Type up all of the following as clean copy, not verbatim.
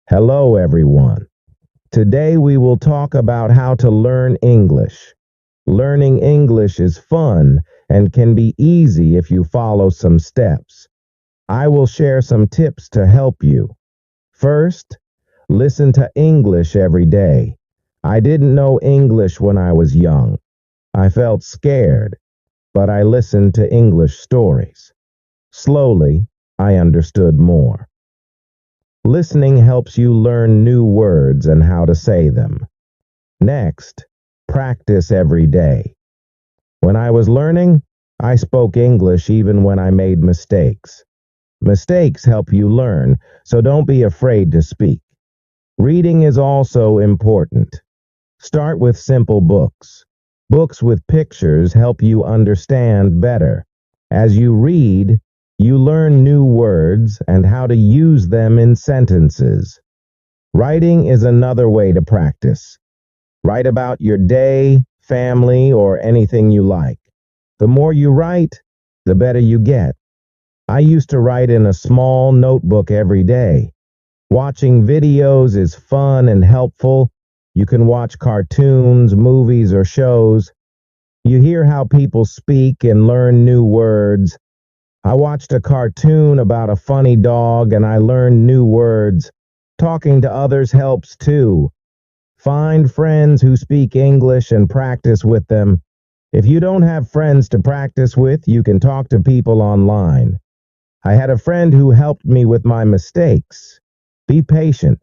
Hello, everyone. Today we will talk about how to learn English. Learning English is fun and can be easy if you follow some steps. I will share some tips to help you. First, listen to English every day. I didn't know English when I was young. I felt scared, but I listened to English stories. Slowly, I understood more. Listening helps you learn new words and how to say them. Next, practice every day. When I was learning, I spoke English even when I made mistakes. Mistakes help you learn, so don't be afraid to speak. Reading is also important. Start with simple books. Books with pictures help you understand better. As you read, you learn new words and how to use them in sentences. Writing is another way to practice. Write about your day, family, or anything you like. The more you write, the better you get. I used to write in a small notebook every day. Watching videos is fun and helpful. You can watch cartoons, movies, or shows. You hear how people speak and learn new words. I watched a cartoon about a funny dog and I learned new words. Talking to others helps too. Find friends who speak English and practice with them. If you don't have friends to practice with, you can talk to people online. I had a friend who helped me with my mistakes. Be patient.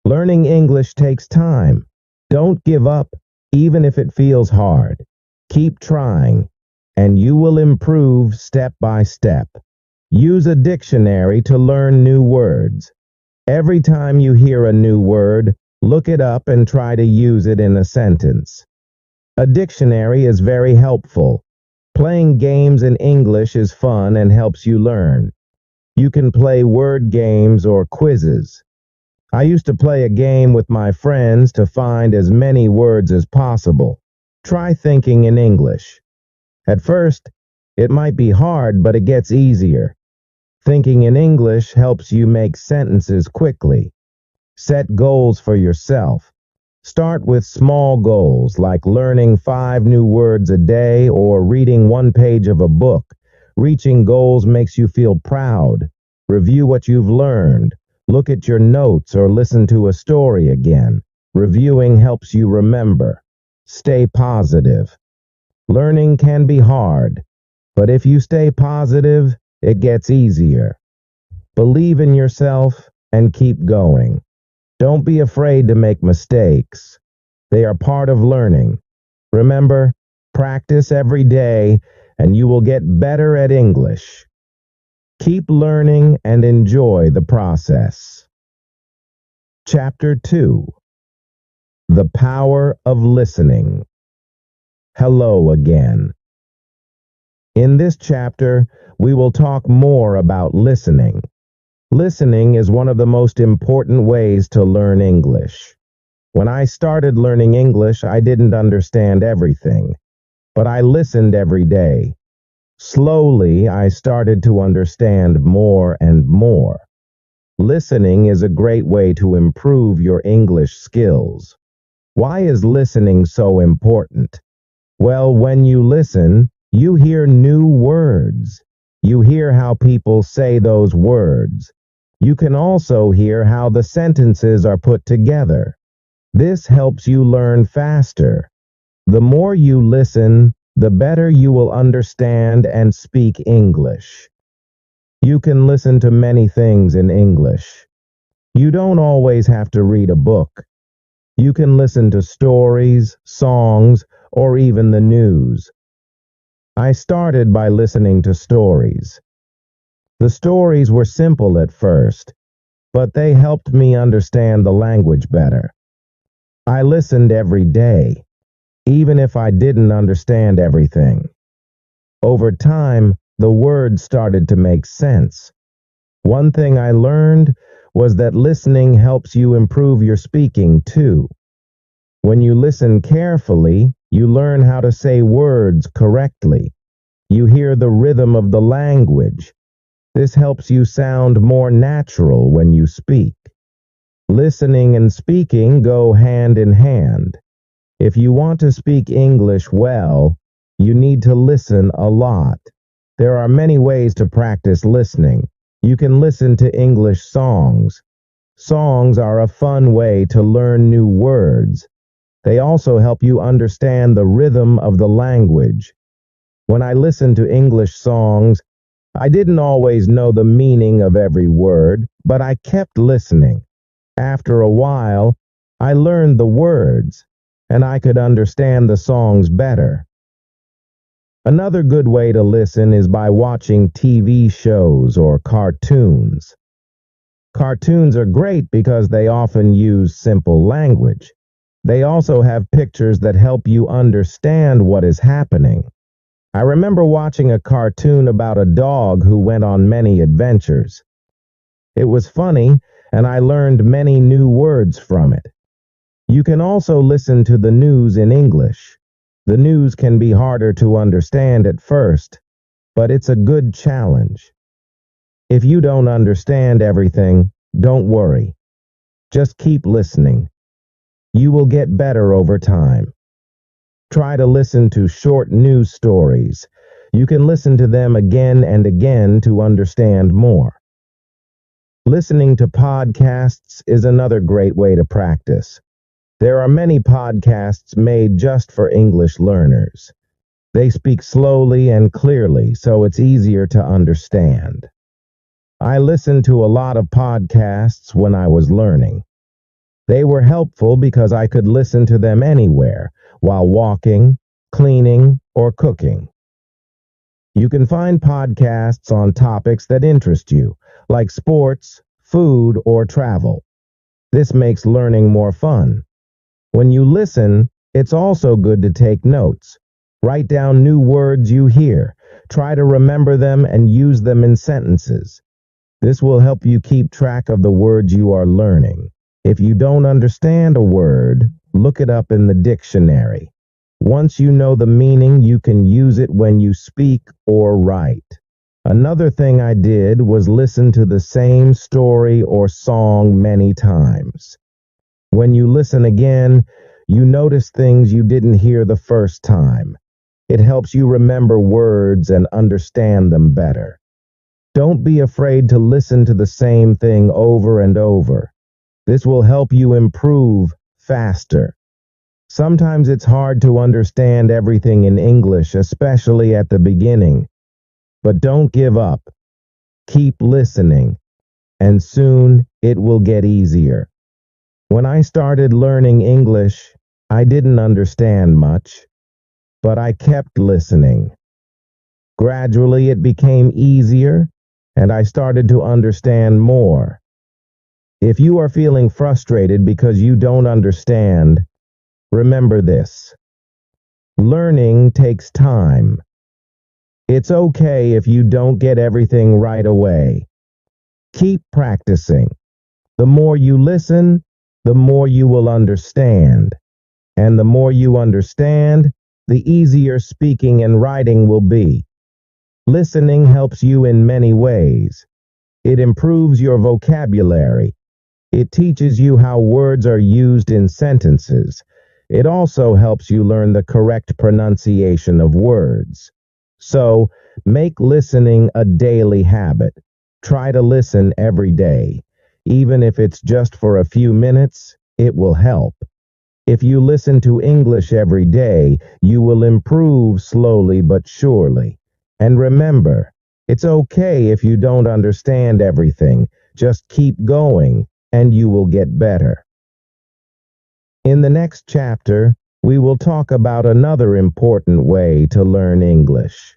Learning English takes time. Don't give up, even if it feels hard. Keep trying, and you will improve step by step. Use a dictionary to learn new words. Every time you hear a new word, look it up and try to use it in a sentence. A dictionary is very helpful. Playing games in English is fun and helps you learn. You can play word games or quizzes. I used to play a game with my friends to find as many words as possible. Try thinking in English. At first, it might be hard, but it gets easier. Thinking in English helps you make sentences quickly. Set goals for yourself. Start with small goals like learning 5 new words a day or reading 1 page of a book. Reaching goals makes you feel proud. Review what you've learned. Look at your notes or listen to a story again. Reviewing helps you remember. Stay positive. Learning can be hard, but if you stay positive, it gets easier. Believe in yourself and keep going. Don't be afraid to make mistakes. They are part of learning. Remember, practice every day and you will get better at English. Keep learning and enjoy the process. Chapter 2. The Power of Listening. Hello again. In this chapter, we will talk more about listening. Listening is one of the most important ways to learn English. When I started learning English, I didn't understand everything, but I listened every day. Slowly, I started to understand more and more. Listening is a great way to improve your English skills. Why is listening so important? Well, when you listen, you hear new words. You hear how people say those words. You can also hear how the sentences are put together. This helps you learn faster. The more you listen, the better you will understand and speak English. You can listen to many things in English. You don't always have to read a book. You can listen to stories, songs, or even the news. I started by listening to stories. The stories were simple at first, but they helped me understand the language better. I listened every day, even if I didn't understand everything. Over time, the words started to make sense. One thing I learned was that listening helps you improve your speaking too. When you listen carefully, you learn how to say words correctly. You hear the rhythm of the language. This helps you sound more natural when you speak. Listening and speaking go hand in hand. If you want to speak English well, you need to listen a lot. There are many ways to practice listening. You can listen to English songs. Songs are a fun way to learn new words. They also help you understand the rhythm of the language. When I listened to English songs, I didn't always know the meaning of every word, but I kept listening. After a while, I learned the words, and I could understand the songs better. Another good way to listen is by watching TV shows or cartoons. Cartoons are great because they often use simple language. They also have pictures that help you understand what is happening. I remember watching a cartoon about a dog who went on many adventures. It was funny, and I learned many new words from it. You can also listen to the news in English. The news can be harder to understand at first, but it's a good challenge. If you don't understand everything, don't worry. Just keep listening. You will get better over time. Try to listen to short news stories. You can listen to them again and again to understand more. Listening to podcasts is another great way to practice. There are many podcasts made just for English learners. They speak slowly and clearly, so it's easier to understand. I listened to a lot of podcasts when I was learning. They were helpful because I could listen to them anywhere, while walking, cleaning, or cooking. You can find podcasts on topics that interest you, like sports, food, or travel. This makes learning more fun. When you listen, it's also good to take notes. Write down new words you hear. Try to remember them and use them in sentences. This will help you keep track of the words you are learning. If you don't understand a word, look it up in the dictionary. Once you know the meaning, you can use it when you speak or write. Another thing I did was listen to the same story or song many times. When you listen again, you notice things you didn't hear the first time. It helps you remember words and understand them better. Don't be afraid to listen to the same thing over and over. This will help you improve faster. Sometimes it's hard to understand everything in English, especially at the beginning. But don't give up. Keep listening, and soon it will get easier. When I started learning English, I didn't understand much, but I kept listening. Gradually, it became easier, and I started to understand more. If you are feeling frustrated because you don't understand, remember this. Learning takes time. It's okay if you don't get everything right away. Keep practicing. The more you listen, the more you will understand. And the more you understand, the easier speaking and writing will be. Listening helps you in many ways. It improves your vocabulary. It teaches you how words are used in sentences. It also helps you learn the correct pronunciation of words. So, make listening a daily habit. Try to listen every day. Even if it's just for a few minutes, it will help. If you listen to English every day, you will improve slowly but surely. And remember, it's okay if you don't understand everything. Just keep going, and you will get better. In the next chapter, we will talk about another important way to learn English: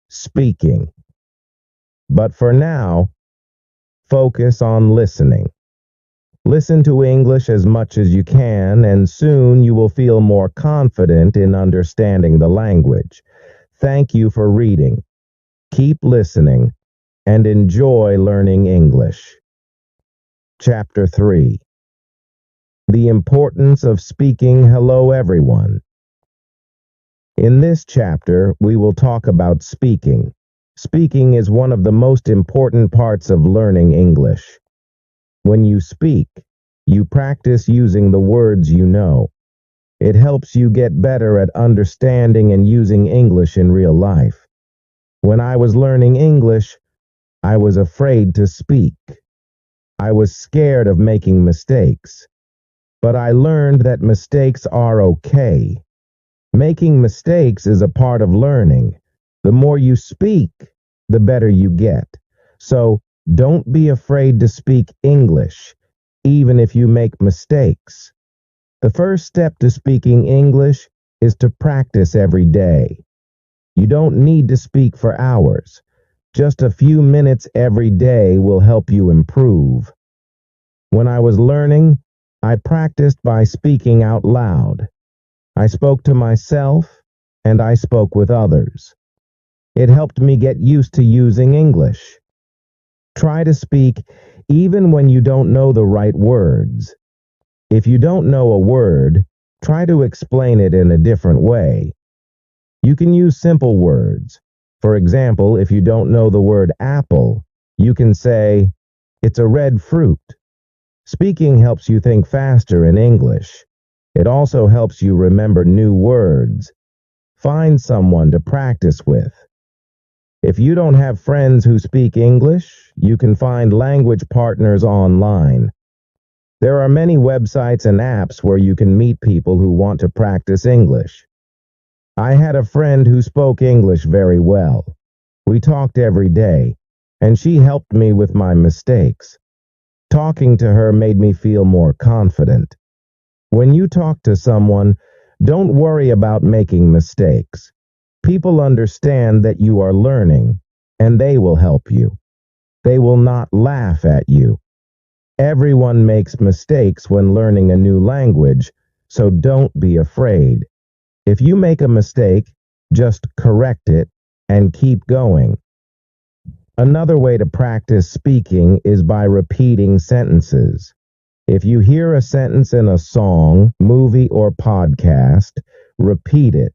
speaking. But for now, focus on listening. Listen to English as much as you can, and soon you will feel more confident in understanding the language. Thank you for reading. Keep listening and enjoy learning English. Chapter 3. The importance of speaking hello everyone. In this chapter, we will talk about speaking. Speaking is one of the most important parts of learning English. When you speak, You practice using the words you know. It helps you get better at understanding and using English in real life. When I was learning English, I was afraid to speak. I was scared of making mistakes. But I learned that mistakes are okay. Making mistakes is a part of learning. The more you speak, the better you get. So don't be afraid to speak English, even if you make mistakes. The first step to speaking English is to practice every day. You don't need to speak for hours. Just a few minutes every day will help you improve. When I was learning, I practiced by speaking out loud. I spoke to myself and I spoke with others. It helped me get used to using English. Try to speak even when you don't know the right words. If you don't know a word, try to explain it in a different way. You can use simple words. For example, if you don't know the word apple, you can say, "It's a red fruit." Speaking helps you think faster in English. It also helps you remember new words. Find someone to practice with. If you don't have friends who speak English, you can find language partners online. There are many websites and apps where you can meet people who want to practice English. I had a friend who spoke English very well. We talked every day, and she helped me with my mistakes. Talking to her made me feel more confident. When you talk to someone, don't worry about making mistakes. People understand that you are learning, and they will help you. They will not laugh at you. Everyone makes mistakes when learning a new language, so don't be afraid. If you make a mistake, just correct it and keep going. Another way to practice speaking is by repeating sentences. If you hear a sentence in a song, movie, or podcast, repeat it.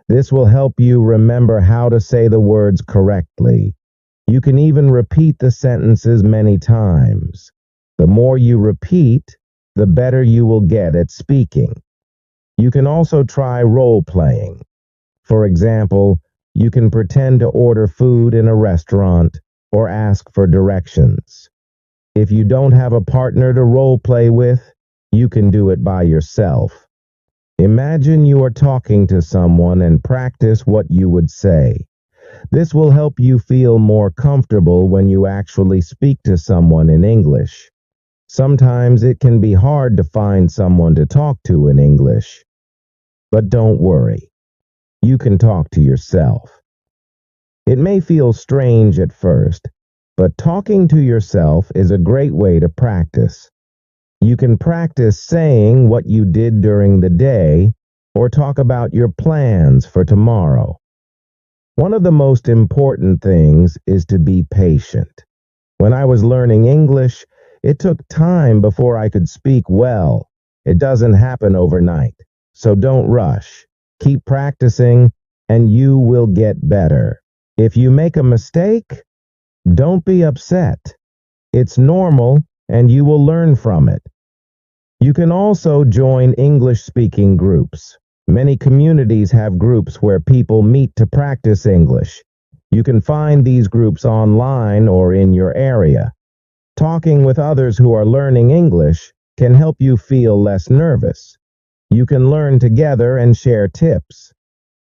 This will help you remember how to say the words correctly. You can even repeat the sentences many times. The more you repeat, the better you will get at speaking. You can also try role-playing. For example, you can pretend to order food in a restaurant or ask for directions. If you don't have a partner to role-play with, you can do it by yourself. Imagine you are talking to someone and practice what you would say. This will help you feel more comfortable when you actually speak to someone in English. Sometimes it can be hard to find someone to talk to in English. But don't worry. You can talk to yourself. It may feel strange at first, but talking to yourself is a great way to practice. You can practice saying what you did during the day or talk about your plans for tomorrow. One of the most important things is to be patient. When I was learning English, it took time before I could speak well. It doesn't happen overnight, so don't rush. Keep practicing, and you will get better. If you make a mistake, don't be upset. It's normal, and you will learn from it. You can also join English-speaking groups. Many communities have groups where people meet to practice English. You can find these groups online or in your area. Talking with others who are learning English can help you feel less nervous. You can learn together and share tips.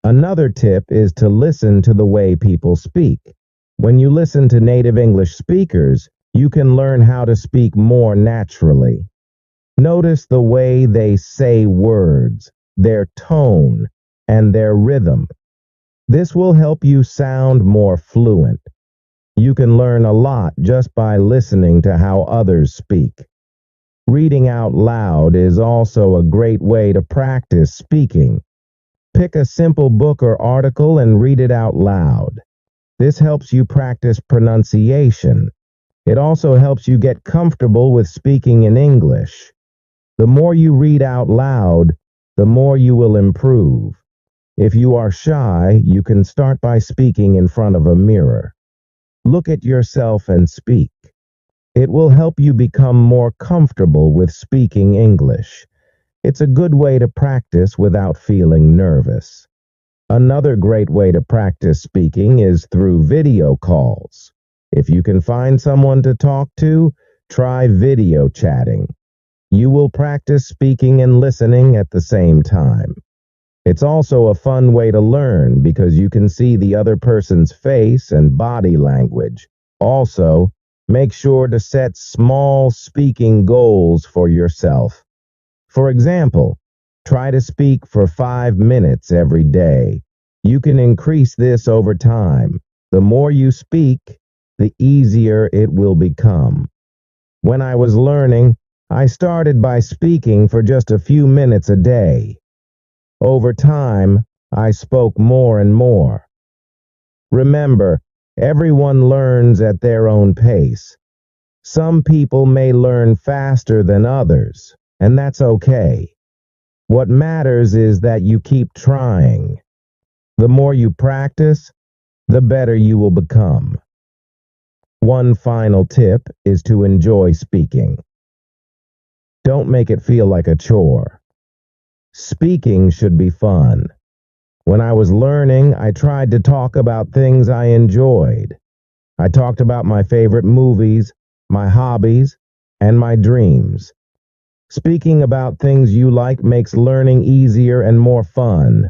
Another tip is to listen to the way people speak. When you listen to native English speakers, you can learn how to speak more naturally. Notice the way they say words, their tone, and their rhythm. This will help you sound more fluent. You can learn a lot just by listening to how others speak. Reading out loud is also a great way to practice speaking. Pick a simple book or article and read it out loud. This helps you practice pronunciation. It also helps you get comfortable with speaking in English. The more you read out loud, the more you will improve. If you are shy, you can start by speaking in front of a mirror. Look at yourself and speak. It will help you become more comfortable with speaking English. It's a good way to practice without feeling nervous. Another great way to practice speaking is through video calls. If you can find someone to talk to, try video chatting. You will practice speaking and listening at the same time. It's also a fun way to learn because you can see the other person's face and body language. Also, make sure to set small speaking goals for yourself. For example, try to speak for 5 minutes every day. You can increase this over time. The more you speak, the easier it will become. When I was learning, I started by speaking for just a few minutes a day. Over time, I spoke more and more. Remember, everyone learns at their own pace. Some people may learn faster than others, and that's okay. What matters is that you keep trying. The more you practice, the better you will become. One final tip is to enjoy speaking. Don't make it feel like a chore. Speaking should be fun. When I was learning, I tried to talk about things I enjoyed. I talked about my favorite movies, my hobbies, and my dreams. Speaking about things you like makes learning easier and more fun.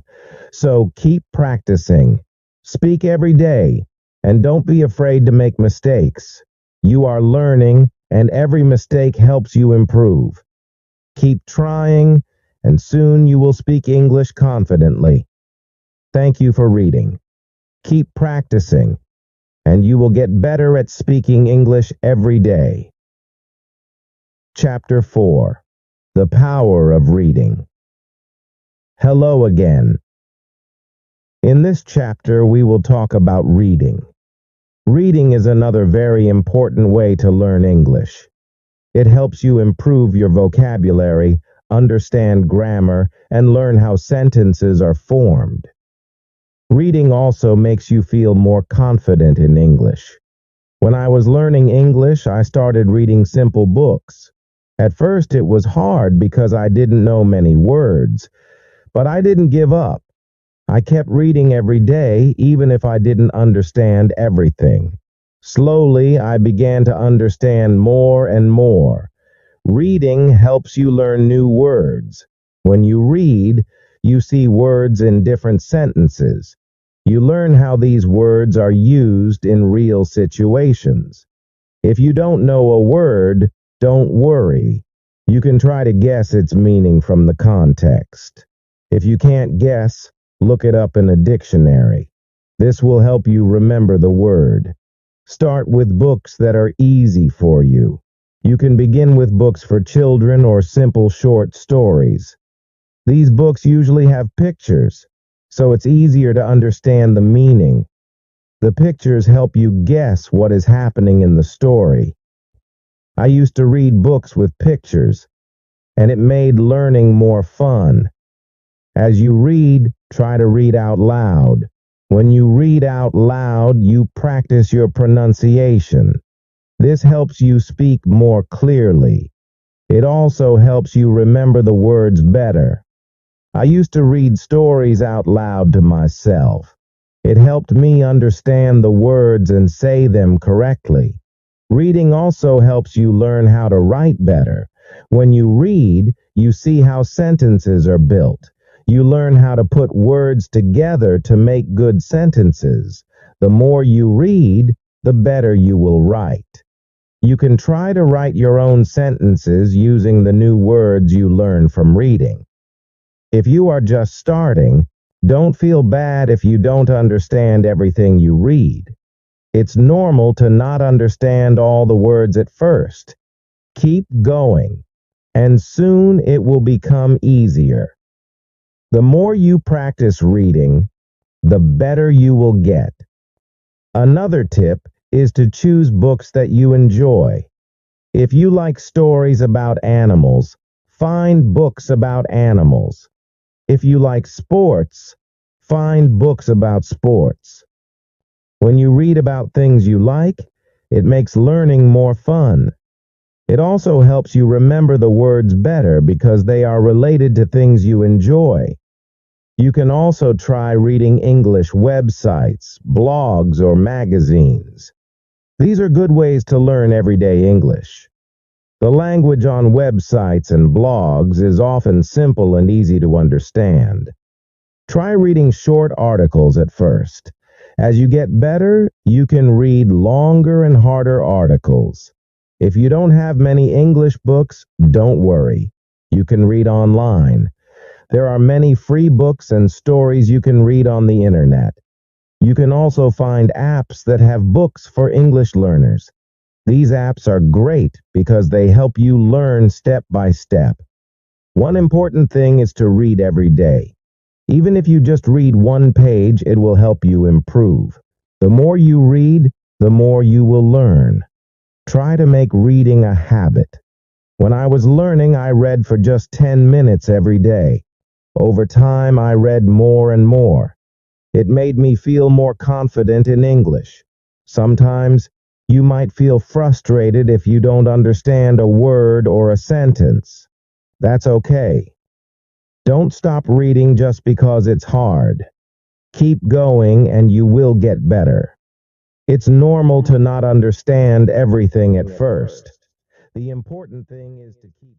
So keep practicing. Speak every day, and don't be afraid to make mistakes. You are learning, and every mistake helps you improve. Keep trying, and soon you will speak English confidently. Thank you for reading. Keep practicing, and you will get better at speaking English every day. Chapter 4. The Power of Reading. Hello again. In this chapter, we will talk about reading. Reading is another very important way to learn English. It helps you improve your vocabulary, understand grammar, and learn how sentences are formed. Reading also makes you feel more confident in English. When I was learning English, I started reading simple books. At first, it was hard because I didn't know many words, but I didn't give up. I kept reading every day, even if I didn't understand everything. Slowly, I began to understand more and more. Reading helps you learn new words. When you read, you see words in different sentences. You learn how these words are used in real situations. If you don't know a word, don't worry. You can try to guess its meaning from the context. If you can't guess, look it up in a dictionary. This will help you remember the word. Start with books that are easy for you. You can begin with books for children or simple short stories. These books usually have pictures, so it's easier to understand the meaning. The pictures help you guess what is happening in the story. I used to read books with pictures, and it made learning more fun. As you read, try to read out loud. When you read out loud, you practice your pronunciation. This helps you speak more clearly. It also helps you remember the words better. I used to read stories out loud to myself. It helped me understand the words and say them correctly. Reading also helps you learn how to write better. When you read, you see how sentences are built. You learn how to put words together to make good sentences. The more you read, the better you will write. You can try to write your own sentences using the new words you learn from reading. If you are just starting, don't feel bad if you don't understand everything you read. It's normal to not understand all the words at first. Keep going, and soon it will become easier. The more you practice reading, the better you will get. Another tip is to choose books that you enjoy. If you like stories about animals, find books about animals. If you like sports, find books about sports. When you read about things you like, It makes learning more fun. It also helps you remember the words better because they are related to things you enjoy. You can also try reading English websites, blogs, or magazines. These are good ways to learn everyday English. The language on websites and blogs is often simple and easy to understand. Try reading short articles at first. As you get better, you can read longer and harder articles. If you don't have many English books, don't worry. You can read online. There are many free books and stories you can read on the internet. You can also find apps that have books for English learners. These apps are great because they help you learn step by step. One important thing is to read every day. Even if you just read one page, it will help you improve. The more you read, the more you will learn. Try to make reading a habit. When I was learning, I read for just 10 minutes every day. Over time, I read more and more. It made me feel more confident in English. Sometimes, you might feel frustrated if you don't understand a word or a sentence. That's okay. Don't stop reading just because it's hard. Keep going and you will get better. It's normal to not understand everything at first. The important thing is to keep